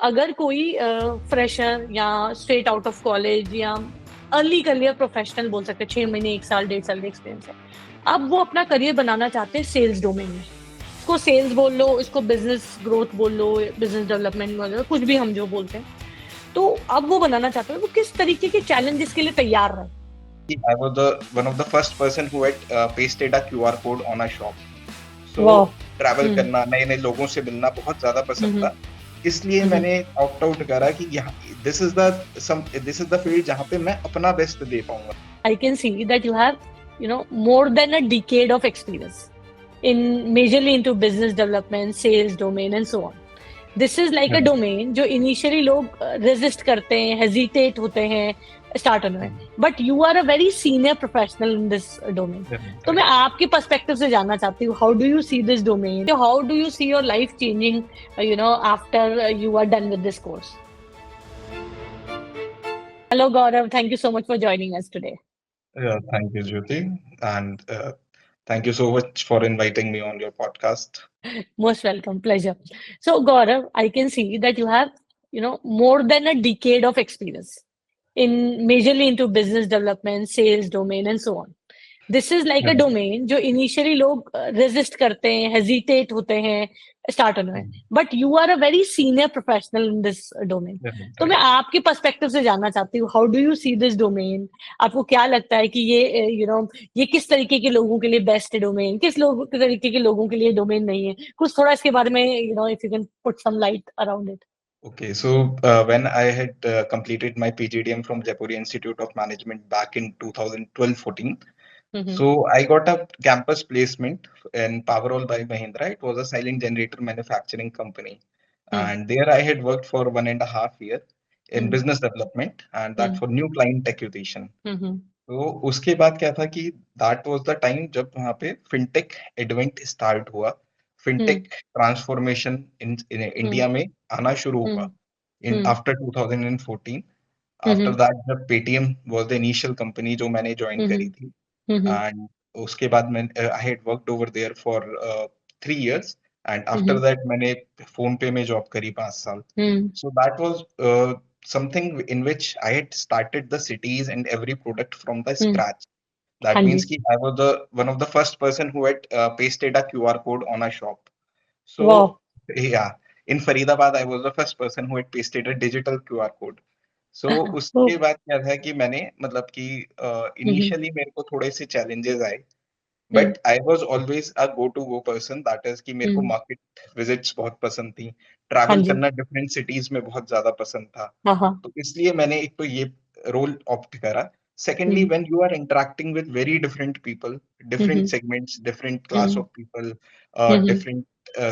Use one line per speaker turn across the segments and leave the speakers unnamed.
अगर कोई फ्रेशर या स्ट्रेट आउट ऑफ कॉलेज या अर्ली करियर प्रोफेशनल बोल सकते हैं, 6 महीने 1 साल 1.5 साल का एक्सपीरियंस है, अब वो अपना करियर बनाना चाहते हैं सेल्स डोमेन में। इसको सेल्स बोल लो, इसको बिजनेस ग्रोथ बोल लो, बिजनेस डेवलपमेंट बोल लो, कुछ भी हम जो बोलते हैं। तो अब वो बनाना चाहते हैं, वो किस तरीके के चैलेंजेस के लिए तैयार रहे?
I was one of the first person who had pasted a QR code on a shop. So
वाह।
ट्रैवल करना, नए नए लोगों से मिलना बहुत ज्यादा पसंद था। इसलिए मैंने ऑप्ट आउट करा कि यहाँ दिस इज द फील्ड जहाँ पे मैं अपना बेस्ट दे पाऊंगा।
I can see that you have, more than a decade of experience in majorly into business development, sales domain, and so on. This is like a domain जो initially लोग resist करते हैं, hesitate होते हैं start होने में, but you are a very senior professional in this domain. तो मैं आपके perspective से जानना चाहती हूँ, how do you see this domain? How do you see your life changing, after you are done with this course? Hello Gaurav, thank you so much for joining us today.
Yeah, thank you, Jyoti, and thank you so much for inviting me on your podcast.
Most welcome, pleasure. So Gaurav, I can see that you have, more than a decade of experience in majorly into business development, sales domain, and so on. This is like a domain जो initially लोग resist करते हैं, hesitate होते हैं start होने में, but you are a very senior professional in this domain. तो मैं आपके perspective से जानना चाहती हूँ, how do you see this domain? आपको क्या लगता है कि ये ये किस तरीके के लोगों के लिए बेस्ट डोमेन, किस तरीके के लोगों के लिए डोमेन नहीं है? कुछ थोड़ा इसके बारे में if you can put some light around it.
Okay, so when I had completed my PGDM from Jaipur Institute of Management back in 2012-14, so I got a campus placement in Powerol by Mahindra. It was a silent generator manufacturing company, and there I had worked for 1.5 years in business development, and that for new client acquisition. तो उसके बाद क्या था कि that was the time जब वहाँ पे fintech advent start हुआ, फिनटेक ट्रांसफॉर्मेशन इंडिया में आना शुरू हुआ in after 2014. After that जब Paytm was the initial company जो मैंने ज्वाइन करी थी, and उसके बाद मैं I had worked over there for 3 years, and after that मैंने फोन पे में जॉब करी 5 साल. So that was something in which I had started the cities and every product from the scratch. That
हाँ
means
जी।
कि I was the one of the first person who had pasted a QR code on a shop.
वाह।
So yeah, in Faridabad I was the first person who had pasted a digital QR code. So उसके बाद क्या था कि मैंने मतलब कि initially मेरे को थोड़े से चैलेंजेस आए, but I was always a go to go person, that is कि मेरे को मार्केट विजिट्स बहुत पसंद थी,
हाँ
ट्रैवल
जी।
करना डिफरेंट सिटीज में बहुत ज्यादा पसंद था.
हाँ हाँ।
तो इसलिए मैंने एक तो ये रोल ऑप्ट करा. Secondly when you are interacting with very different people, different segments, different class of people, different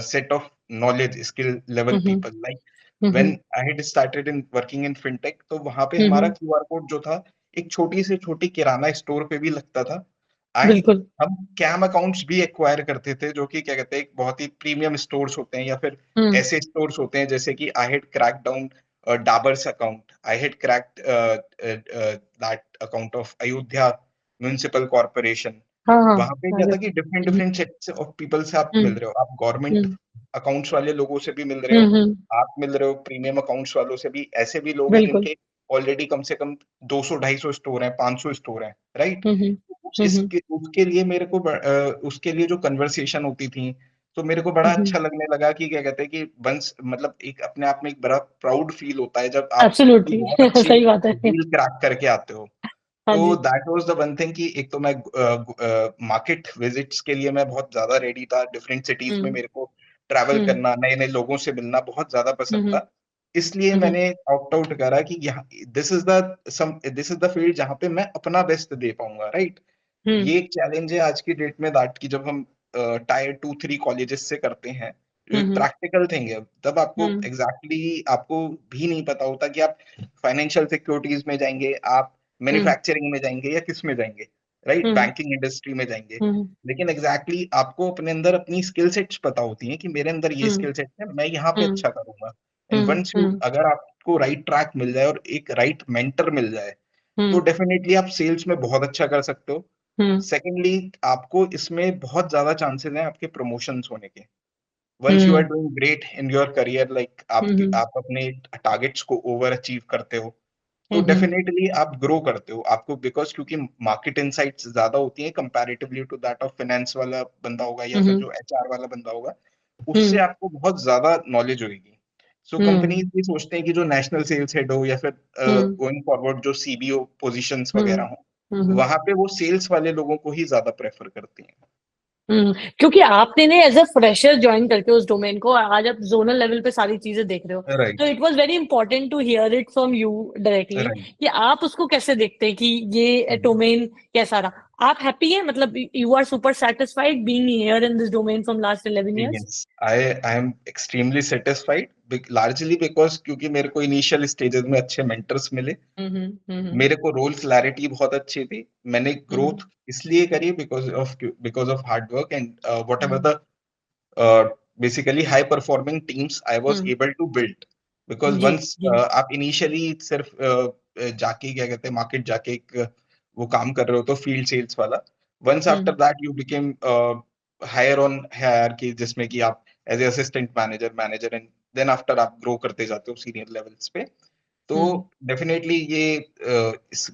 set of knowledge skill level people, like when I had started in working in fintech, तो वहां पे हमारा QR code जो था एक छोटी से छोटी किराना स्टोर पे भी लगता था. एंड
बिल्कुल।
हम कैम अकाउंट्स भी एक्वायर करते थे, जो कि क्या कहते हैं एक बहुत ही प्रीमियम स्टोर्स होते हैं, या फिर ऐसे स्टोर्स होते हैं जैसे कि I had crack down Dabur's account, I had cracked that account of Ayodhya municipal corporation.
हाँ हाँ।
वहां पे क्या था कि different different sets of people से आप मिल रहे हो, आप गवर्नमेंट अकाउंट्स वाले लोगों से भी मिल रहे हो, आप मिल रहे हो प्रीमियम अकाउंट्स वालों से भी, ऐसे भी लोग हैं
बिल्कुल।
जिनके ऑलरेडी कम से कम 200-250 स्टोर हैं, 500 स्टोर हैं, राइट. इसके उसके लिए मेरे को उसके लिए जो कन्वर्सेशन होती थी, तो मेरे को बड़ा अच्छा लगने लगा कि क्या कहते हैं कि वंस मतलब एक अपने आप में एक बड़ा प्राउड फील होता है जब आप कोई
एब्सोल्युटली
बहुत अच्छी
सही बात है।
डील क्रैक करके आते हो.
हाँ
तो
जी।
That was the one thing कि एक तो मैं मार्केट विजिट्स के लिए मैं बहुत ज्यादा रेडी था, डिफरेंट सिटीज में मेरे को ट्रैवल करना, नए नए लोगों से मिलना बहुत ज्यादा पसंद था. इसलिए मैंने ऑप्ट आउट करा कि यहाँ दिस इज द फील्ड जहाँ पे मैं अपना बेस्ट दे पाऊंगा, राइट. ये एक चैलेंज है आज की डेट में, दैट की जब हम टायर 2-3 कॉलेजेस से करते हैं, जो एक प्रैक्टिकल थिंग है, तब आपको एग्जैक्टली आपको भी नहीं पता होता कि आप फाइनेंशियल सिक्योरिटीज में जाएंगे, आप मैन्युफैक्चरिंग में जाएंगे या किस में जाएंगे, राइट, बैंकिंग इंडस्ट्री में जाएंगे. लेकिन एग्जैक्टली आपको अपने अंदर अपनी स्किल सेट्स पता होती हैं कि मेरे अंदर ये स्किल सेट है, मैं यहाँ पे अच्छा करूंगा. एंड वंस यू अगर आपको राइट ट्रैक मिल जाए और एक राइट मेंटर मिल जाए, तो डेफिनेटली आप सेल्स में बहुत अच्छा कर सकते हो. सेकेंडली आपको इसमें बहुत ज्यादा चांसेस हैं आपके प्रमोशंस होने के. Once you are doing great in your career, like
hmm
आप अपने टारगेट्स को ओवर अचीव करते हो, तो
हम्म
डेफिनेटली आप ग्रो करते हो। आपको बिकॉज क्योंकि मार्केट इनसाइट्स ज्यादा होती हैं comparatively to that of finance वाला बंदा होगा या फिर
हम्म
जो एचआर वाला बंदा होगा, उससे
हम्म
आपको बहुत ज्यादा नॉलेज होगी। सो कंपनीज
हम्म
भी सोचते हैं कि जो नेशनल सेल्स हेड हो या फिर
हम्म
गोइंग फॉरवर्ड जो सीबीओ पोजीशंस
हम्म
वगैरह हो,
हम्म
वहां पे वो सेल्स वाले लोगों को ही ज्यादा प्रेफर करती हैं।
क्योंकि आपने ने एज अ फ्रेशर ज्वाइन करके उस डोमेन को आज आप जोनल लेवल पे सारी चीजें देख रहे हो, तो
right,
it was very important to hear it from you directly
right.
कि आप उसको कैसे देखते हैं कि ये डोमेन कैसा रहा। आप हैप्पी है, मतलब you are super satisfied being here in this domain from last 11 years?
Yes, I am extremely satisfied, largely because क्योंकि मेरे को इनिशियल स्टेजेस में अच्छे मेंटर्स मिले,
हम्म
मेरे को रोल क्लैरिटी बहुत अच्छी थी, मैंने
हम्म
ग्रोथ इसलिए करी because of hard work and whatever
hmm
the basically high performing teams I was
hmm,
able to build. Because
जी
वंस
जी
आप इनिशियली सिर्फ जाके क्या कहते हैं मार्केट जाके एक वो काम कर रहे हो तो फील्ड सेल्स वाला, once after
hmm
that you became higher on hierarchy, जिसमें कि आप as a assistant manager manager and then after आप ग्रो करते जाते हो सीनियर लेवल्स पे। तो
हम्म
डेफिनेटली ये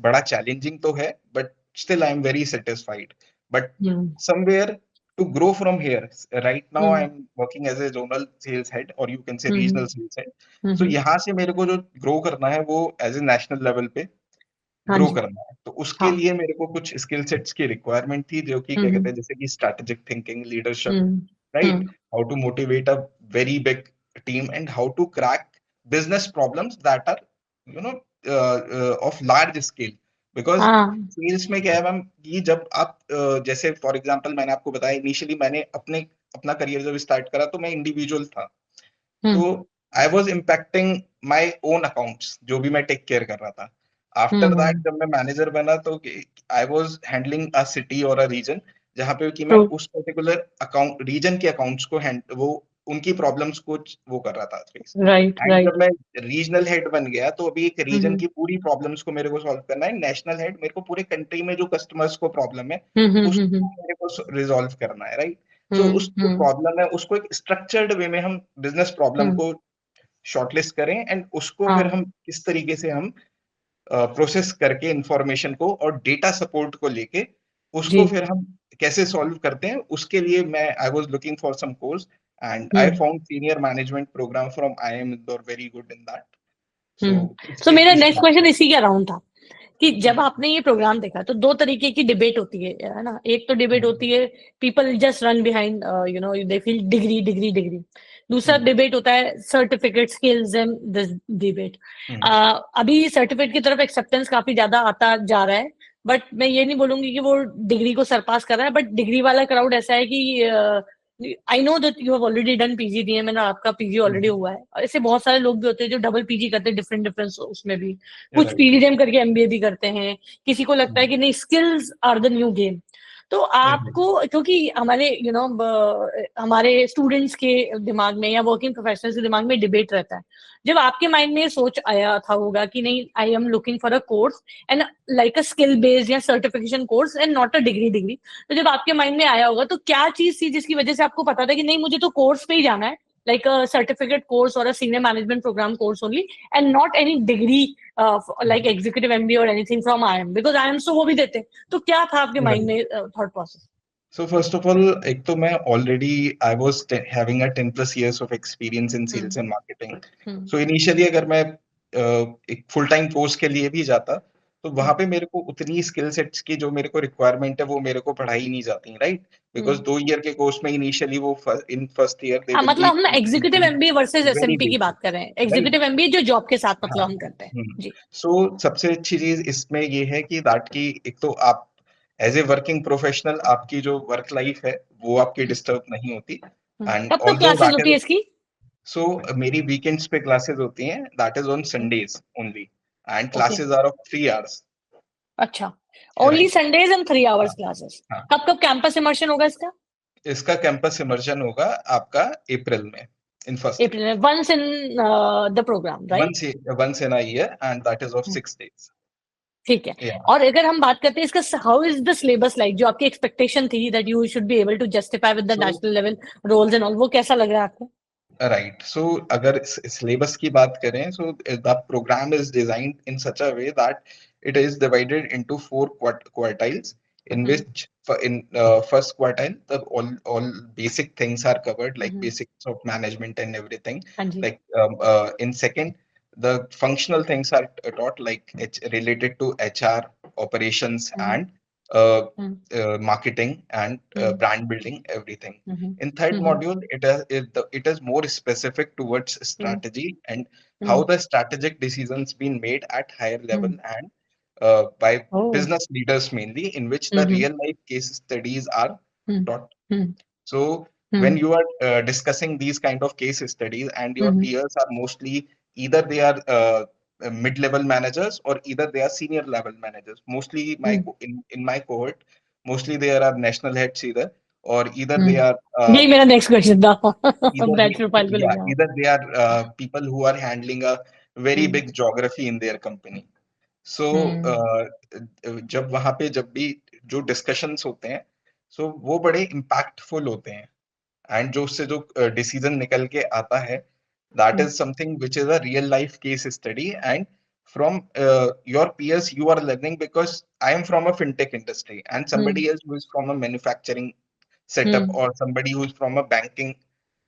बड़ा चैलेंजिंग तो है, but still I am very satisfied. But
hmm
somewhere to grow from here, right now I
hmm
am working as a zonal sales head or you can say
hmm
regional sales head। so
हम्म,
यहाँ से मेरे को जो grow करना है वो as a national level पे
हाँ
ग्रो
जी,
करना है, तो उसके
हाँ,
लिए मेरे को कुछ स्किल सेट्स की रिक्वायरमेंट थी, जो कि क्या कहते
हम्म
हैं जैसे कि strategic thinking, leadership,
hmm
right?
Hmm
How to motivate a very big team and how to crack business problems that are, you know, of large scale. Because
हाँ
सेल्स में क्या है मैम कि जब आप जैसे फॉर एग्जांपल मैंने आपको बताया इनिशियली मैंने अपना करियर जब स्टार्ट करा तो मैं इंडिविजुअल था, तो
hmm
I was impacting my own accounts जो भी मैं टेक केयर कर रहा था। आफ्टर दैट
हम्म,
जब मैं मैनेजर बना तो I was handling a city और अ रीजन, जहाँ पे कि मैं
ट्रू,
उस पर्टिकुलर अकाउंट रीजन के अकाउंट्स को वो उनकी प्रॉब्लम्स को वो कर रहा था फेस।
राइट
एंड जब
राइट,
मैं रीजनल हेड बन गया तो अभी एक रीजन
हम्म
की पूरी प्रॉब्लम्स को मेरे को सॉल्व करना है, नेशनल हेड मेरे को पूरे कंट्री में जो कस्टमर्स को प्रॉब्लम है
हम्म
उसको मेरे को रिजॉल्व करना है, राइट? तो
हम्म
उस जो
हम्म
प्रॉब्लम है उसको एक स्ट्रक्चर्ड वे में हम बिजनेस प्रॉब्लम
हम्म,
को शॉर्टलिस्ट करें एंड उसको फिर
हाँ
हम किस तरीके से हम प्रोसेस करके इंफॉर्मेशन को और डेटा सपोर्ट को लेके
जी,
उसको फिर हम कैसे सॉल्व करते हैं, उसके लिए मैं I was looking for some course and I
hmm
found senior management programme from IIM Indore very good in that. So
hmm. So
इससे
मेरा
इस
नेक्स्ट क्वेश्चन इसी के अराउंड था कि जब
हम्म,
आपने ये प्रोग्राम देखा तो दो तरीके की डिबेट होती है ना। एक तो डिबेट
हम्म,
होती है people just run behind they feel degree degree degree. दूसरा
हम्म,
डिबेट होता है certificate skills and this debate.
Hmm,
अभी सर्टिफिकेट की तरफ एक्सेप्टेंस काफी ज्यादा आता जा रहा है, बट मैं ये नहीं बोलूंगी कि वो डिग्री को सरपास कर रहा है, बट डिग्री वाला क्राउड ऐसा है कि I know that you have already done PGDM and आपका पीजी ऑलरेडी
हम्म,
हुआ है, और ऐसे बहुत सारे लोग भी होते हैं जो डबल पीजी करते हैं डिफरेंट डिफरेंट उसमें भी, कुछ
राइट,
पीजीडीएम करके एमबीए भी करते हैं। किसी को लगता है कि नहीं skills are the new game. तो
राइट,
आपको, क्योंकि हमारे हमारे स्टूडेंट्स के दिमाग में या वर्किंग प्रोफेशनल्स के दिमाग में डिबेट रहता है, जब आपके माइंड में ये सोच आया था होगा कि नहीं I am looking for a course and like a skill based या certification course and not a degree degree, तो जब आपके माइंड में आया होगा तो क्या चीज थी जिसकी वजह से आपको पता था कि नहीं मुझे तो कोर्स पे ही जाना है, like a certificate course or a senior management program course only, and not any degree like executive MBA or anything from IIM, because IIM so वो भी देते हैं। तो क्या था आपके माइंड
राइट।
में thought process?
So first of all, एक तो मैं already I was having a 10 plus years of experience in
hmm
sales and marketing.
Hmm
So initially अगर मैं एक फुल टाइम कोर्स के लिए भी जाता तो वहां पे मेरे को उतनी स्किल सेट्स की जो मेरे को रिक्वायरमेंट है वो मेरे को पढ़ाई नहीं जाती, राइट? बिकॉज
हम्म
2 ईयर के कोर्स में इनिशियली वो इन फर्स्ट ईयर दे
हाँ,
विल बी
मतलब हम executive MBA versus
very
SMP की
बेसिक,
बात कर रहे हैं,
राइट?
एग्जीक्यूटिव एमबीए जो जॉब के साथ मतलब
हाँ।
हम करते हैं जी।
सो सबसे अच्छी चीज इसमें ये है कि दैट की एक तो आप एज ए वर्किंग प्रोफेशनल आपकी जो वर्क लाइफ है वो आपकी डिस्टर्ब नहीं होती, एंड
कब कब
ऑल्दो
क्लासेस
दैट
होती
इज
है इसकी?
सो मेरी वीकेंड्स पे क्लासेस होती हैं, that is on Sundays only, and
okay,
classes are of 3 hours,
अच्छा, only
right?
Sundays and 3 hours
हाँ,
क्लासेस।
हाँ।
कब कब कैंपस इमर्शन होगा इसका?
इसका कैंपस इमर्जन होगा आपका अप्रैल में, इन फर्स्ट
अप्रैल में, once in the program, right?
Once in a year and that is of 6 days।
ठीक है।
Yeah.
और अगर हम बात करते हैं इसका, how is the syllabus like, जो आपकी एक्सपेक्टेशन थी that you should be able to justify with the
So
national level roles and all, वो कैसा लग रहा है आपको?
right. So अगर syllabus की बात करें, so the program is designed in such a way that it is divided into 4 quartiles, in which in first quartile the all basic things are covered, like basics of management and everything.
हाँ जी।
Like in second, the functional things are taught, like related to HR, operations, and uh, marketing and brand building, everything. In third module, it is more specific towards strategy and how the strategic decisions been made at higher level and by
Oh.
business leaders mainly, in which the real life case studies are taught. So when you are discussing these kind of case studies and your peers are mostly either they are mid-level managers or either they are senior level managers. Mostly in my cohort, mostly there are national heads either, or either they are
यही मेरा next question था।
either
batch
they,
profile को
yeah,
लेके।
either they are people who are handling a very big geography in their company. So जब वहां पे जब भी जो डिस्कशंस होते हैं, so वो बड़े इम्पैक्टफुल होते हैं, एंड जो उससे जो डिसीजन निकल के आता है, that is something which is a real life case study, and from your peers you are learning, because I am from a fintech industry and somebody else who is from a manufacturing setup or somebody who is from a banking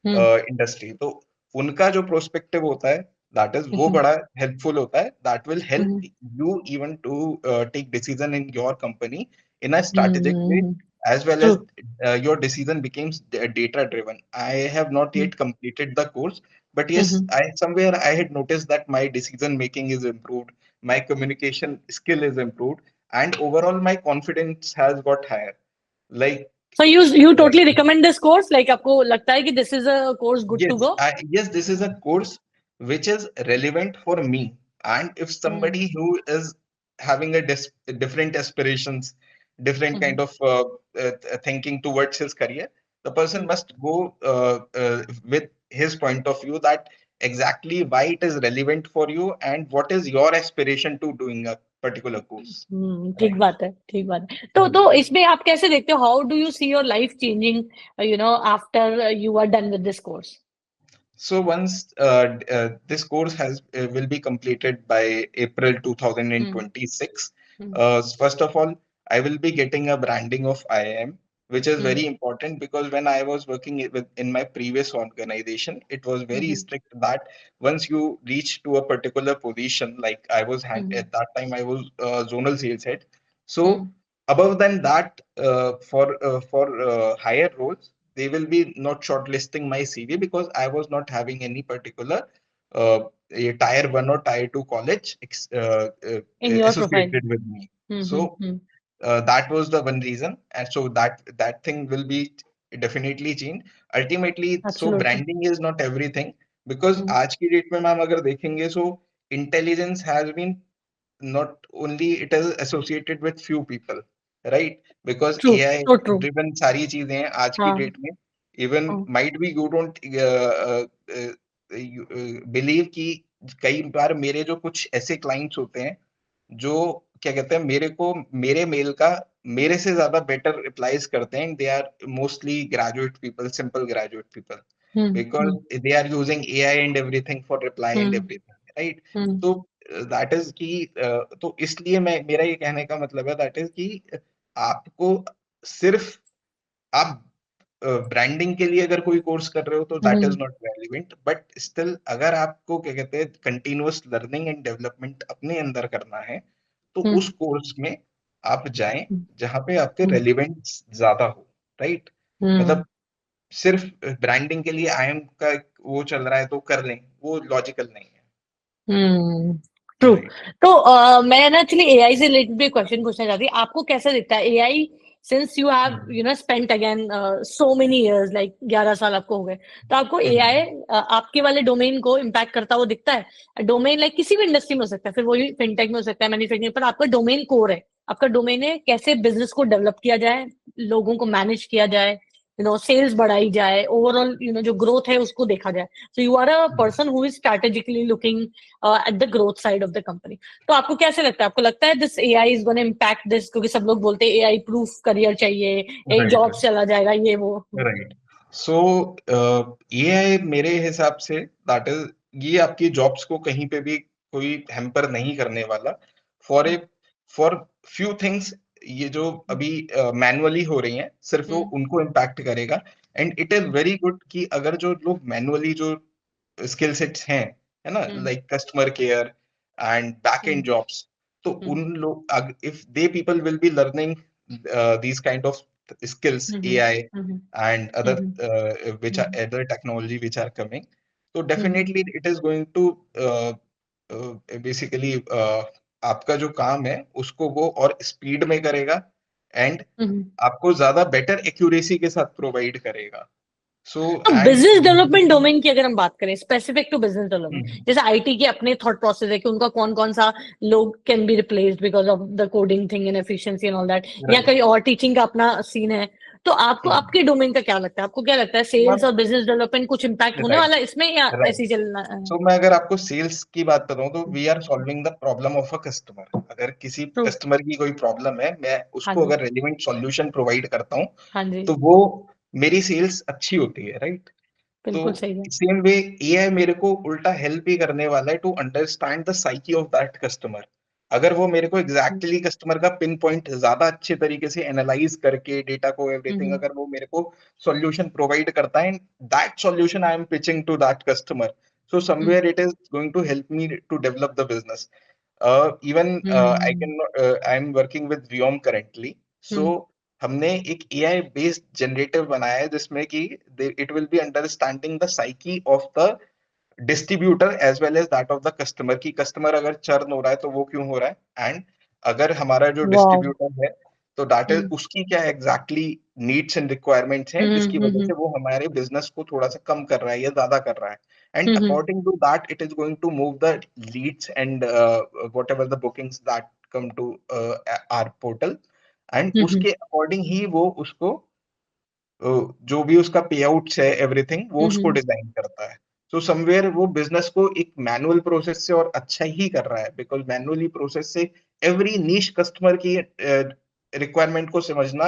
industry, तो उनका जो prospective होता है, that is वो बड़ा helpful होता है, that will help you even to take decision in your company in a strategic way, as well as your decision becomes data driven. I have not yet completed the course, but yes, I had noticed that my decision making is improved, my communication skill is improved, and overall my confidence has got higher. Like
So you totally recommend this course? Like आपको लगता है कि this is a course good to
yes,
go?
yes, this is a course which is relevant for me. And if somebody who is having different aspirations, different kind of thinking towards his career, the person must go with his point of view, that exactly why it is relevant for you and what is your aspiration to doing a particular course.
ठीक बात है, ठीक बात है। तो इसमें आप कैसे देखते हो, how do you see your life changing, after you are done with this course?
So once this course has will be completed by April 2026. First of all, I will be getting a branding of IIM, which is very important, because when I was working in my previous organization, it was very strict that once you reach to a particular position, like I was at that time I was zonal sales head. So above than that, for higher roles, they will be not shortlisting my CV, because I was not having any particular a tier 1 or tier 2 college
In your profile.
associated with me. So that was the one reason, and so that thing will be definitely changed ultimately. So
Absolutely.
branding is not everything, because आज की date में ma'am अगर देखेंगे, so intelligence has been not only it is associated with few people, right? Because
True.
AI
So true.
driven सारी चीजें हैं आज की
हाँ,
डेट में, even
हाँ,
might be you don't believe कि कई बार मेरे जो कुछ ऐसे क्लाइंट्स होते हैं जो क्या कहते हैं, मेरे को मेरे मेल का मेरे से ज्यादा बेटर रिप्लाईज करते हैं, they are mostly graduate people, simple graduate people, because they are using AI and everything for reply and everything, right? तो that is कि तो इसलिए मैं मेरा ये कहने का मतलब है that is कि आपको सिर्फ आप ब्रांडिंग के लिए अगर कोई कोर्स कर रहे हो तो that is not relevant, but still अगर आपको क्या कहते हैं कंटिन्यूअस लर्निंग एंड डेवलपमेंट अपने अंदर करना है, तो उस कोर्स में आप जाएं जहां पे आपके रेलिवेंस ज्यादा हो, राइट? मतलब सिर्फ ब्रांडिंग के लिए आईएम का वो चल रहा है तो कर लें, वो लॉजिकल नहीं है,
ट्रू।
राइट?
तो मैं ना एक्चुअली एआई से रिलेटेड भी क्वेश्चन पूछना चाहती हूँ, आपको कैसा दिखता है AI, since you have spent again so many years, like 11 साल आपको हो गए, तो आपको एआई आपके वाले डोमेन को इम्पैक्ट करता हुआ दिखता है? डोमेन लाइक किसी भी इंडस्ट्री में हो सकता है, फिर वही फिनटेक में हो सकता है, मैन्युफैक्चरिंग, पर आपका डोमेन कोर है, आपका डोमेन है कैसे बिजनेस को डेवलप किया जाए, लोगों को मैनेज किया जाए, सेल्स बढ़ाई जाए, ओवरऑल जो ग्रोथ है उसको देखा जाए. So you are a person who is strategically looking at the growth side of the company. तो आपको कैसे लगता है, आपको लगता है this AI is gonna impact this? क्योंकि सब लोग बोलते हैं एआई प्रूफ करियर चाहिए, एआई
राइट,
जॉब्स चला जाएगा, ये वो.
राइट. सो एआई मेरे हिसाब से दैट इज, ये आपकी जॉब्स को कहीं पे भी कोई हैम्पर नहीं करने वाला. फॉर फ्यू थिंग्स, ये जो अभी मैनुअली हो रही हैं सिर्फ वो उनको इम्पैक्ट करेगा. And it is very good कि अगर जो लोग मैनुअली जो स्किल सेट्स हैं, है ना, like customer care and back and jobs, तो उन लोग, if they people will be learning these kind of skills, AI and other which are other technology which are coming, so definitely it is going to basically आपका जो काम है उसको वो और स्पीड में करेगा एंड आपको ज्यादा बेटर एक्यूरेसी के साथ प्रोवाइड करेगा. सो
तो
एंड
बिजनेस डेवलपमेंट डोमेन की अगर हम बात करें, स्पेसिफिक टू बिजनेस डेवलपमेंट, जैसे आईटी के अपने थॉट प्रोसेस है कि उनका कौन कौन सा लोग can be replaced because of the coding thing and efficiency and all that, या कहीं और टीचिंग का अपना सीन है. तो आपको आपके डोमेन का क्या लगता है? आपको क्या लगता है, सेल्स और बिजनेस डेवलपमेंट कुछ इम्पैक्ट होने वाला है इसमें, या ऐसे ही चलना है?
सो मैं अगर आपको सेल्स की बात बताऊं तो we are solving the problem of a customer. अगर किसी
True.
कस्टमर की कोई प्रॉब्लम है, मैं
हाँ
उसको
जी,
अगर रेलिवेंट सॉल्यूशन प्रोवाइड करता हूं,
हाँ जी,
तो वो मेरी सेल्स अच्छी होती है, राइट? तो
बिल्कुल सही है.
सेम वे एआई मेरे को उल्टा हेल्प ही करने वाला है to understand the psyche of that customer. अगर वो मेरे को एग्जैक्टली कस्टमर का पिन पॉइंट ज्यादा अच्छे तरीके से एनालाइज करके डेटा को एवरीथिंग, अगर वो मेरे को सॉल्यूशन प्रोवाइड करता है, that solution I am pitching to that customer, so somewhere it is going to help me to develop the business. Even I'm working with Viom currently. So हमने एक AI based generative बनाया है जिसमें कि it will be understanding the psyche of the distributor as well as that of the customer, की customer अगर churn हो रहा है तो वो क्यों हो रहा है, एंड अगर हमारा जो
वाओ.
डिस्ट्रीब्यूटर है तो दैट इज उसकी क्या एग्जैक्टली नीड्स एंड रिक्वायरमेंट्स हैं जिसकी वजह से वो हमारे बिजनेस को थोड़ा सा कम कर रहा है या ज्यादा कर रहा है. And according to that it is going to move the leads and whatever the bookings that come to our portal, and उसके अकॉर्डिंग ही वो उसको जो भी उसका पे आउट्स है एवरीथिंग वो उसको डिजाइन करता है. सो समवेयर वो बिजनेस को एक मैनुअल प्रोसेस से और अच्छा ही कर रहा है, बिकॉज मैनुअली प्रोसेस से एवरी नीश कस्टमर की रिक्वायरमेंट को समझना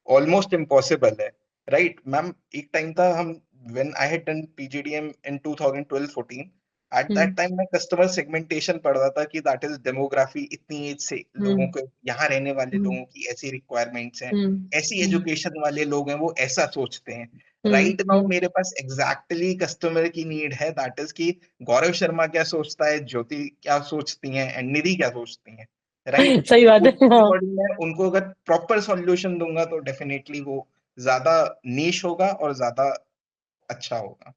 ऑलमोस्ट इम्पॉसिबल है, राइट मैम? एक टाइम था, हम when I had done PGDM in 2012-14, at that time मैं कस्टमर सेगमेंटेशन पढ़ रहा था कि दैट इज डेमोग्राफी, इतनी एज से लोगों को, यहाँ रहने वाले लोगों की ऐसी रिक्वायरमेंट्स हैं, ऐसी एजुकेशन वाले लोग हैं वो ऐसा सोचते हैं. राइट नाउ मेरे पास एग्जैक्टली कस्टमर की नीड है, दैट इज कि गौरव शर्मा क्या सोचता है, ज्योति क्या सोचती हैं एंड निधि क्या सोचती हैं, राइट?
सही बात है.
अकॉर्डिंग मैं उनको अगर प्रॉपर सॉल्यूशन दूंगा तो डेफिनेटली वो ज्यादा नीश होगा और ज्यादा अच्छा होगा.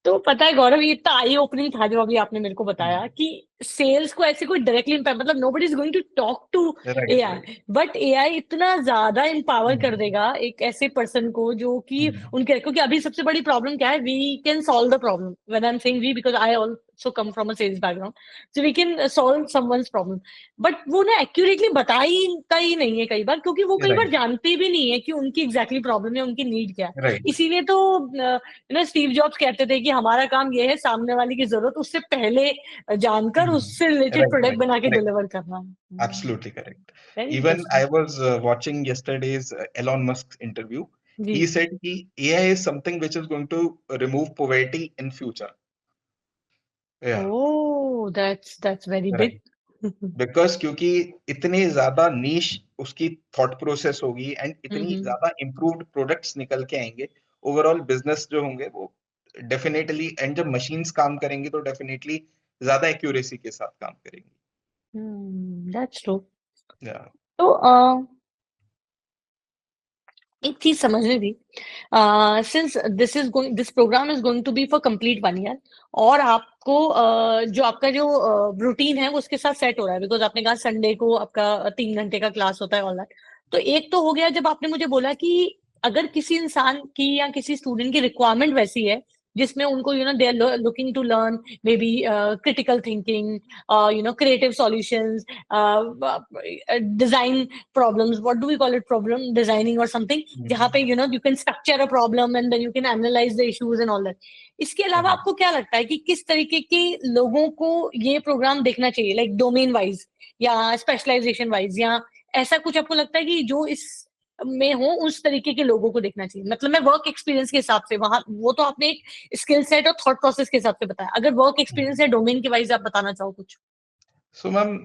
तो पता है गौरव, ये इतना आई ओपनिंग था जो अभी आपने मेरे को बताया कि सेल्स को ऐसे कोई डायरेक्टली इम्पैक्ट, मतलब nobody is going to talk to AI, but AI इतना ज्यादा एम्पावर कर देगा एक ऐसे पर्सन को जो कि उनके, क्योंकि अभी सबसे बड़ी प्रॉब्लम क्या है, we can solve the problem. When I am saying we, because I also come from a sales background, so we can solve someone's problem. But वो ना एक्यूरेटली बताता ही नहीं है कई बार, क्योंकि वो कई बार जानते भी नहीं है कि उनकी एग्जैक्टली प्रॉब्लम है, उनकी नीड क्या है. इसीलिए तो स्टीव जॉब्स कहते थे कि हमारा काम ये है सामने वाले की जरूरत उससे पहले जानकर उससे रिलेटेड प्रोडक्ट बना के डिलीवर करना.
Absolutely correct.
Very
Even I
interesting.
was watching yesterday's Elon Musk's interview.
जी.
He said कि AI is something which is going to remove poverty in future. Yeah,
Oh, that's very
right.
big.
Because क्योंकि इतने ज्यादा नीश उसकी thought process होगी and इतनी ज्यादा improved products निकल के आएंगे, ओवरऑल बिजनेस जो होंगे वो डेफिनेटली, एंड जब मशीन्स काम करेंगी तो डेफिनेटली ज्यादा एक्यूरेसी के साथ काम करेंगी.
That's true.
Yeah.
तो एक चीज समझनी थी, since this program is going to be for complete 1 year, और आपको जो आपका जो रूटीन है वो उसके साथ सेट हो रहा है, बिकॉज आपने कहा संडे को आपका 3 घंटे का क्लास होता है, ऑल दैट. तो एक तो हो गया जब आपने मुझे बोला कि अगर किसी इंसान की या किसी स्टूडेंट की रिक्वायरमेंट वैसी है जिसमें उनको they are looking to learn maybe critical thinking, creative solutions, design problems, what do we call it, problem designing और समथिंग, जहाँ पे you can structure a problem and then you can analyse the issues and all that. इसके अलावा आपको क्या लगता है कि किस तरीके के लोगों को ये प्रोग्राम देखना चाहिए, लाइक डोमेन वाइज या स्पेशलाइजेशन वाइज, या ऐसा कुछ आपको लगता है कि जो इस में हो उस तरीके के लोगों को देखना चाहिए? मतलब मैं वर्क एक्सपीरियंस के हिसाब से, वहां वो तो आपने एक स्किल सेट और थॉट प्रोसेस के हिसाब से बताया, अगर वर्क एक्सपीरियंस या डोमेन के वाइज आप बताना चाहो कुछ।
So ma'am,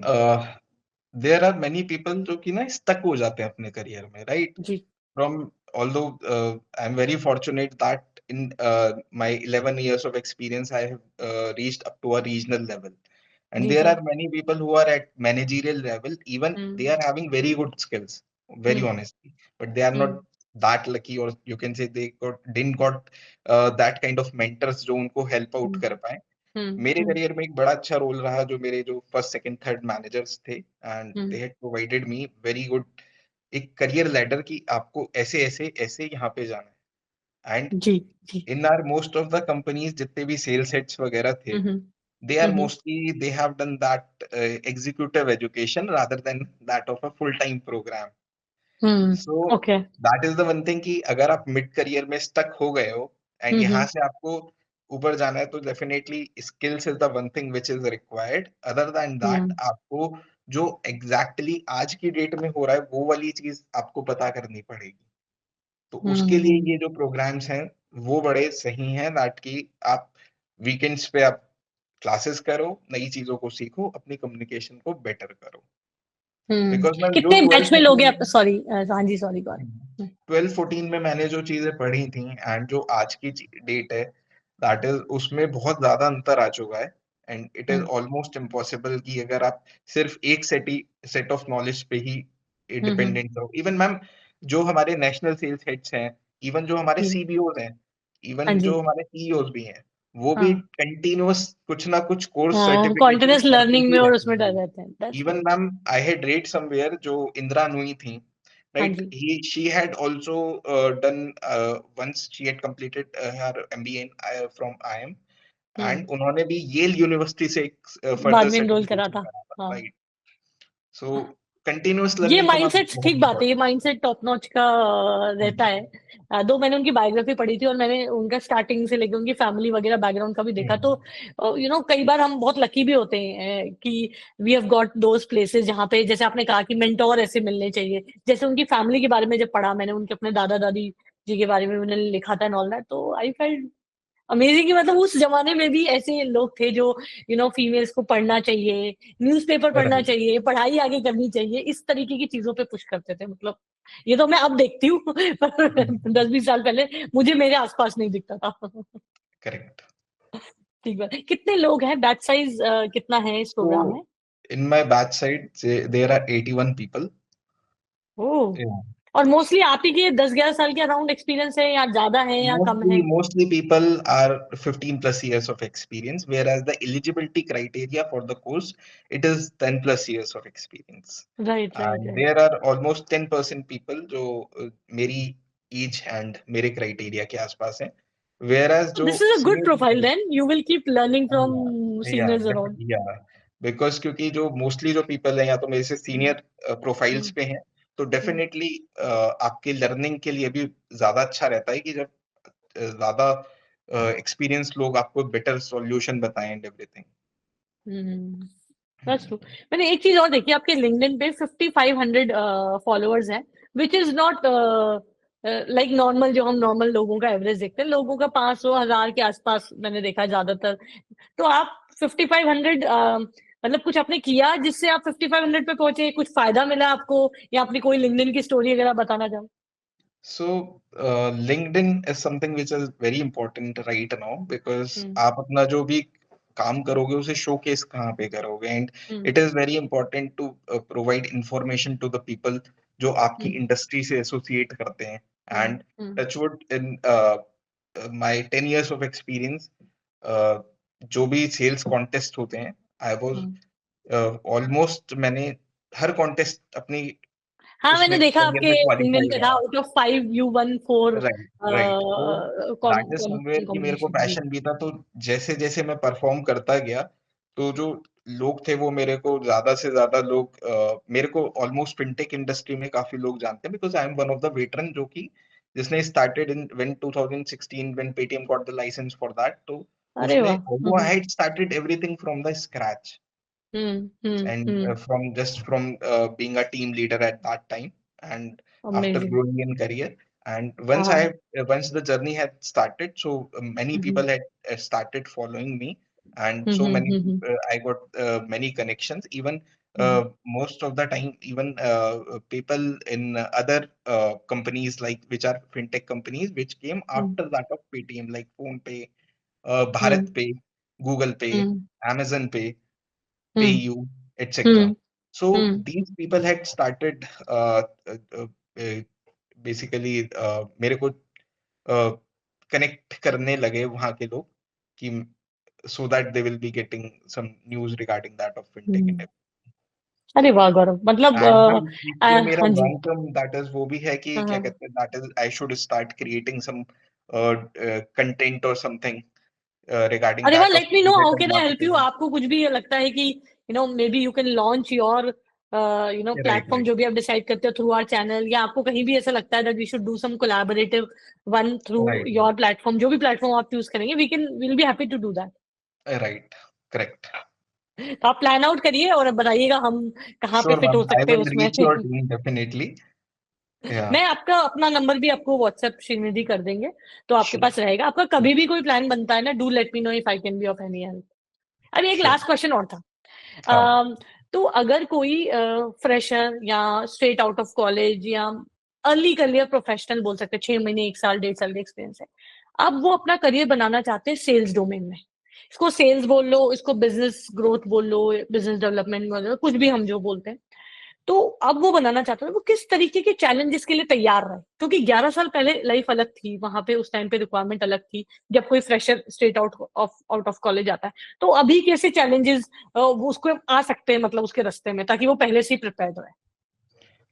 there are many people जो कि ना स्टक हो जाते हैं अपने करियर में, राइट?
जी।
From although I'm very fortunate that in my 11 years of experience, I have reached up to a regional level, and
जी
there
जी।
are many people who are at managerial level. Even they
hmm
are having very good skills, very
hmm
honestly, but they are not
hmm
that lucky, or you can say they didn't got that kind of mentors जो उनको help out
हम्म
कर पाए.
हम्म
मेरे
हम्म
career में एक बड़ा अच्छा role रहा जो मेरे जो फर्स्ट सेकंड थर्ड मैनेजर्स थे, and they
hmm,
had provided me very good एक करियर लैडर की आपको ऐसे ऐसे ऐसे यहाँ पे जाना है. एंड
जी जी।
In are most of the companies जितने भी सेल्स हेड्स वगैरह थे,
hmm
they are
hmm
mostly they have done that executive education rather than that of a full time programme. So
okay.
That is the one thing कि अगर आप mid career में stuck हो गए हो and यहाँ
हम्म
से आपको ऊपर जाना है, तो definitely skills is the one thing which is required. Other than that
hmm
आपको जो एग्जैक्टली exactly आज की डेट में हो रहा है वो वाली चीज आपको पता करनी पड़ेगी. तो उसके लिए
हम्म
ये जो प्रोग्राम्स हैं वो बड़े सही हैं, दैट कि आप वीकेंड्स पे आप क्लासेस करो, नई चीजों को सीखो, अपनी कम्युनिकेशन को बेटर करो. बिकॉज मैम जो
कितने बैच में लोगे आप?
12-13
सॉरी, हाँ जी, सॉरी, गॉड।
12-14 में मैंने जो चीजें पढ़ी थी एंड जो आज की डेट है, दैट इज उसमें बहुत ज्यादा अंतर आ चुका है. And it is
hmm
almost impossible कि अगर आप सिर्फ एक सेट ऑफ नॉलेज पे ही
हम्म।
डिपेंडेंट रहो. इवन मैम जो हमारे नेशनल सेल्स हेड्स हैं, इवन जो हमारे
जी।
सीबीओज हैं,
हाँ
इवन
जी।
जो हमारे सीईओज भी हैं, वो भी
हाँ
कंटिन्यूअस कुछ ना कुछ कोर्स
हाँ,
सर्टिफिकेशन
कॉन्टिन्यूस
करते
लर्निंग
ही
में और
रहते
उसमें डर
हैं.
रहते हैं, that's
Even
true.
ma'am, I had read somewhere जो इंदिरा नूई थी,
हाँ
right?
Ji.
She had also done once she had completed her MBA from IM,
hmm
and उन्होंने भी येल यूनिवर्सिटी से एक
बाद
फर्दर
में इनरोल करा
सर्टिफिकेशन
था।
करा था,
हाँ,
right? So continuous
ये
learning तो मैम
माइंडसेट
बहुत
ठीक बात है, ये
important
माइंडसेट टॉप नॉच का
है.
रहता है। दो मैंने उनकी बायोग्राफी पढ़ी थी और मैंने उनका स्टार्टिंग से लेकर उनकी फैमिली वगैरह बैकग्राउंड का भी देखा, तो कई बार हम बहुत लकी भी होते हैं कि we have got those places जहाँ पे, जैसे आपने कहा कि मेंटोर ऐसे मिलने चाहिए। जैसे उनकी फैमिली के बारे में जब पढ़ा मैंने, उनके अपने दादा दादी जी के बारे में उन्होंने लिखा था एंड ऑल दैट, तो आई फेल्ट अमेजिंग कि मतलब उस जमाने में भी ऐसे लोग थे जो फीमेल्स को पढ़ना चाहिए, न्यूज़पेपर पढ़ना
Right.
चाहिए, पढ़ाई आगे करनी चाहिए, इस तरीके की चीजों पे पुश करते थे। मतलब ये तो मैं अब देखती हूँ पर 10-20 साल पहले मुझे मेरे आसपास नहीं दिखता था।
Correct.
ठीक है, कितने लोग हैं? बैच साइज कितना है इस प्रोग्राम में?
So in my batch side, there are 81 people.
Oh.
Yeah.
और मोस्टली आप ही के 10-11 साल के अराउंड एक्सपीरियंस है, या ज्यादा है या कम है?
Mostly people are 15 plus years of experience, whereas the eligibility criteria for the course, it is 10 plus years of experience.
Right right
And
right.
there are almost 10% people जो मेरी एज एंड मेरे criteria के आसपास हैं. Whereas जो
this is a good
senior
profile,
people,
then you will keep learning from
या
seniors around.
या because क्योंकि जो मोस्टली जो पीपल हैं या तो मेरे से सीनियर प्रोफाइल्स पे हैं, तो डेफिनेटली आपके लर्निंग के लिए भी ज्यादा अच्छा रहता है कि जब ज्यादा एक्सपीरियंस लोग आपको बेटर सॉल्यूशन बताएं एंड एवरीथिंग.
That's true. मैंने एक चीज और देखी, आपके लिंक्डइन पे 5500 फॉलोअर्स हैं, which is not like normal, जो हम नॉर्मल लोगों का एवरेज देखते हैं, लोगों का 500-1000 के आसपास मैंने देखा ज्यादातर। तो आप 5500 मतलब कुछ आपने किया जिससे आप 5500 पे पहुंचे? कुछ फायदा मिला आपको, या अपनी कोई लिंक्डइन की स्टोरी अगर आप बताना चाहो?
So LinkedIn is something which is very important right now, because
hmm
आप अपना जो भी काम करोगे उसे शोकेस कहाँ पे करोगे, and
hmm
it is very important to provide information to the people जो आपकी
हम्म
इंडस्ट्री से एसोसिएट करते हैं. And
hmm
touchwood in my 10 years of experience, जो भी सेल्स कॉन्टेस्ट होते हैं, आई वाज
हम्म
ऑलमोस्ट मैंने हर कॉन्टेस्ट अपनी
हाँ, मैंने
उसमें
देखा
सेकंड ईयर
आपके
में
ईमेल
क्वालिफाई
पे था,
हुआ।
Out of 5 you one 4
right, right. तो दैट इज समवेयर कि मेरे को
कॉम्बिनेशन। जी।
पैशन भी था, तो जैसे जैसे मैं परफॉर्म करता गया, तो जो लोग थे वो मेरे को ज्यादा से ज्यादा लोग मेरे को ऑलमोस्ट फिनटेक इंडस्ट्री में काफी लोग जानते हैं, because I am one of the veteran जो कि जिसने started in when 2016 when Paytm got the licence for that. तो
अरे
उसने
वाह।
Although I had started everything from the scratch, and
hmm.
from being a team leader at that time, and after
amazing.
growing in career, and once
हाँ।
once the journey had started, so many
hmm.
people had started following me, and so many
hmm.
I got many connections, even
hmm.
most of the time, even people in other companies, like which are fintech companies which came
hmm.
after that of Paytm, like PhonePe,
hmm.
Bharat Pay, Google Pay,
hmm.
Amazon Pay,
hmm.
PayU, etc.
Hmm.
So
hmm.
these people had started uh, basically मेरे को connect करने लगे वहाँ के लोग कि so that they will be getting some news regarding that of fintech and
hmm.
everything.
अरे वाह गौरव, मतलब
And हाँ, जो मेरा
हाँ जी।
long term that is वो भी है कि
हाँ
क्या
हाँ।
कहते हैं, that is I should start creating some content or something regarding
अरे वाह,
that of
let me know how
digital
can I help you.
marketing.
आपको कुछ भी लगता है कि may be you can launch your
Right,
platform,
right,
जो भी आप डिसाइड करते हो थ्रू आवर चैनल, या आपको कहीं भी ऐसा लगता है that we should do some collaborative one through
right,
your platform, जो भी प्लेटफॉर्म आप चूज करेंगे, will be happy to do that.
right, correct.
तो आप प्लान आउट करिए और बताइए हम कहाँ पे
Sure,
फिट
ma'am.
हो
I
सकते हैं
will
उसमें।
reach your team definitely. Yeah,
मैं आपका अपना नंबर भी आपको व्हाट्सएप श्रीनिधि कर देंगे, तो आपके
sure,
पास रहेगा। आपका
sure,
कभी भी कोई प्लान बनता है ना, do let me know if I can be of any help. अभी एक
sure.
लास्ट क्वेश्चन और था।
हाँ,
तो अगर कोई फ्रेशर या स्ट्रेट आउट ऑफ कॉलेज या अर्ली करियर प्रोफेशनल बोल सकते हैं, 6 महीने 1 साल 1.5 साल का एक्सपीरियंस है, अब वो अपना करियर बनाना चाहते हैं सेल्स डोमेन में, इसको सेल्स बोल लो, इसको बिजनेस ग्रोथ बोल लो, बिजनेस डेवलपमेंट बोल लो, कुछ भी हम जो बोलते हैं, तो अब वो बनाना चाहता है, वो किस तरीके के चैलेंजेस के लिए तैयार रहे? क्योंकि 11 साल पहले लाइफ अलग थी, वहां पे उस टाइम पे रिक्वायरमेंट अलग थी, जब कोई fresher straight out of college आता है। तो अभी कैसे चैलेंजेस वो उसको आ सकते हैं, मतलब उसके रास्ते में, ताकि वो पहले से ही प्रिपेयर रहे।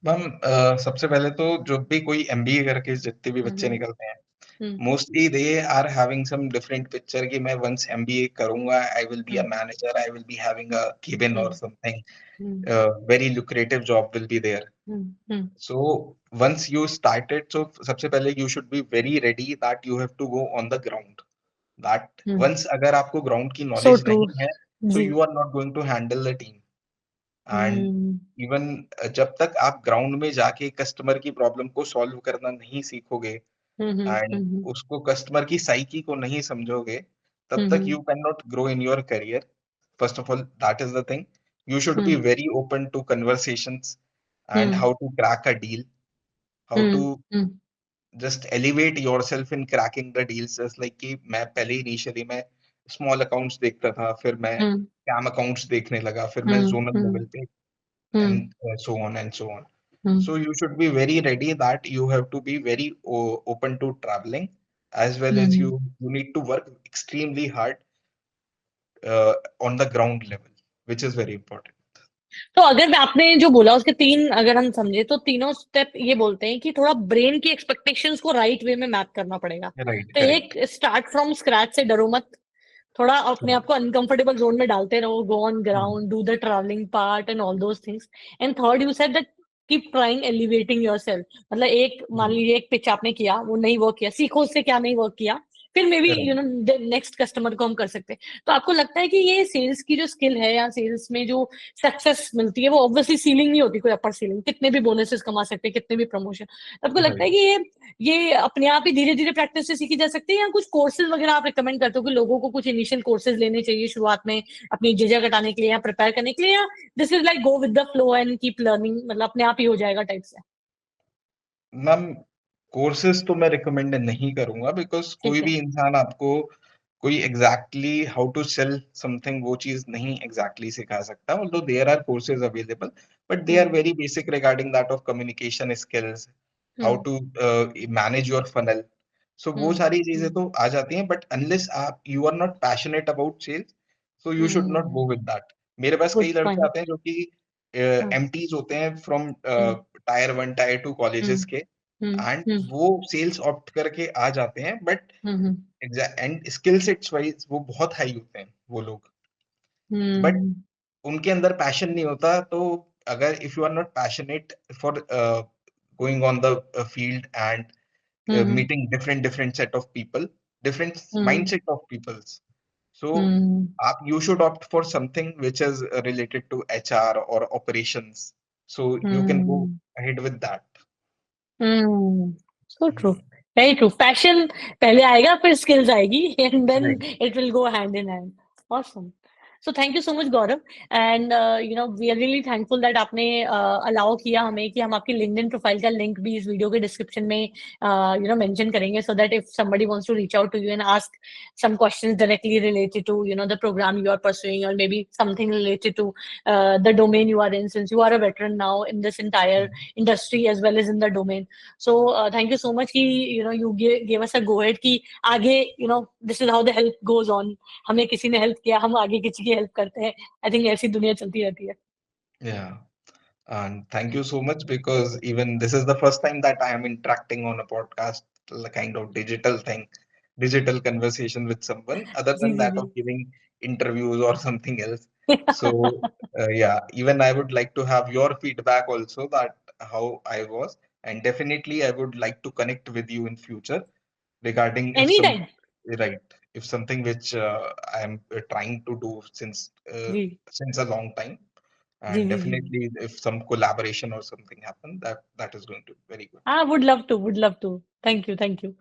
मैम सबसे पहले तो जब भी कोई एमबीए करके जितने भी बच्चे
हम्म।
निकलते हैं,
hmm.
Mostly they are having some different picture कि मैं वंस एमबीए करूंगा I will be a
hmm.
Manager, I will be having a cabin और
hmm.
Something,
hmm.
Very lucrative job will be there.
Hmm.
So once you started, so सबसे पहले you should be very ready that you have to go on the ground. That
hmm.
once अगर आपको ground की
सो
knowledge
true.
नहीं है, so
ji.
you are not going to handle the team. And
hmm.
even जब तक आप ground में जाके customer की problem को solve करना नहीं सीखोगे
हम्म।
and
हम्म।
उसको customer की psyche को नहीं समझोगे, तब तक
हम्म।
you cannot grow in your career. First of all, that is the thing. You should be
hmm.
very open to conversations and
hmm.
how to crack a deal, how
hmm.
to
hmm.
just elevate yourself in cracking the deals. Just like कि मैं पहले initially मैं small accounts देखता था, फिर मैं
हम्म।
Cam accounts देखने लगा, फिर मैं
हम्म।
जोनल
हम्म।
लेवल पे
हम्म।
and so on and so on.
Hmm.
So you should be very ready that you have to be very open to traveling, as well as
hmm.
you need to work extremely hard on the ground level, which is very important.
तो अगर मैं आपने जो बोला उसके तीन अगर हम समझे, तो तीनों स्टेप ये बोलते हैं कि थोड़ा ब्रेन की एक्सपेक्टेशंस को राइट वे में मैप करना पड़ेगा।
Right,
तो एक,
correct.
स्टार्ट फ्रॉम स्क्रैच से डरो मत, थोड़ा अपने
Sure.
आप को अनकंफर्टेबल जोन में डालते रहो, go on
Hmm.
Ground, do the travelling part and all those things. And third, you said that keep trying elevating yourself, मतलब एक, मान
Hmm.
लीजिए एक पिच आपने किया, वो नहीं वर्क किया, सीखो उससे क्या नहीं वर्क किया, फिर may be
Right.
Next customer को हम कर सकते हैं। तो आपको लगता है कि ये सेल्स की जो स्किल है, या सेल्स में जो सक्सेस मिलती है, वो ऑब्वियसली सीलिंग नहीं होती, कोई अपर सीलिंग, कितने भी बोनसेस कमा सकते हैं, कितने भी प्रमोशन, आपको लगता
Right.
है कि ये अपने आप ही धीरे धीरे प्रैक्टिस से सीखी जा सकती है, या कुछ कोर्सेज वगैरह आप रिकमेंड करते हो कि लोगों को कुछ इनिशियल कोर्सेज लेने चाहिए शुरुआत में, अपनी झिझक हटाने के लिए या प्रिपेयर करने के लिए, या this is like go with the flow and keep learning, मतलब अपने आप ही हो जाएगा टाइप से?
मैम कोर्सेज तो मैं रिकमेंड नहीं करूंगा, बिकॉज कोई
ठीक है।
भी इंसान आपको कोई exactly how to sell something वो चीज नहीं एग्जैक्टली सिखा सकता, although there are courses available, but they are
hmm.
Very basic regarding that of communication skills, how
hmm.
To manage your funnel. So वो
हम्म।
सारी चीजें
हम्म।
तो आ जाती हैं, बट अनलेस आप you are not passionate about sales, so you should not go with that. मेरे पास
गुड
कई लड़के
पॉइंट।
आते हैं जो कि
हाँ,
MTs होते हैं from
hmm,
tier 1 tier 2 colleges
hmm,
के, एंड
हम्म,
वो सेल्स ऑप्ट करके आ जाते हैं, but
hmm,
and skill sets wise वो बहुत हाई होते हैं वो लोग, बट
हम्म,
उनके अंदर पैशन नहीं होता। तो अगर if you are not passionate for going on the field and
hmm,
meeting different set of people, different
hmm,
mindset of peoples. So
hmm,
you should opt for something which is related to HR or operations. So you can go
hmm,
ahead with that.
Hmm, so true,
Mhm.
very true. Passion पहले आएगा फिर skills आएगी and then
Right.
it will go hand in hand. Awesome. So thank you so much Gaurav, and you know we are really thankful that आपने allow किया हमें कि हम आपकी LinkedIn profile का link भी इस वीडियो के description में you know mention करेंगे, so that if somebody wants to reach out to you and ask some questions directly related to you know the program you are pursuing, or maybe something related to the domain you are in, since you are a veteran now in this entire industry as well as in the domain. So thank you so much कि you know you gave us a go ahead कि आगे you know this is how the help goes on. हमें किसी ने help किया, हम आगे किसी की हेल्प करते हैं. आई थिंक ऐसी दुनिया चलती रहती है.
Yeah. And thank you so much, because even this is the first time that I am interacting on a podcast, kind of digital thing, digital conversation with someone other
जी
than
जी
that
जी.
of giving interviews or something else. So, yeah, even I would like to have your feedback also, that how I was, and definitely I would like to connect with you in future regarding if
any
some,
time.
right, if something which I am trying to do
जी
since a long time,
जी
and
जी जी.
definitely if some collaboration or something happen, that is going to be very good.
हाँ, would love to, would love to. Thank you, thank you.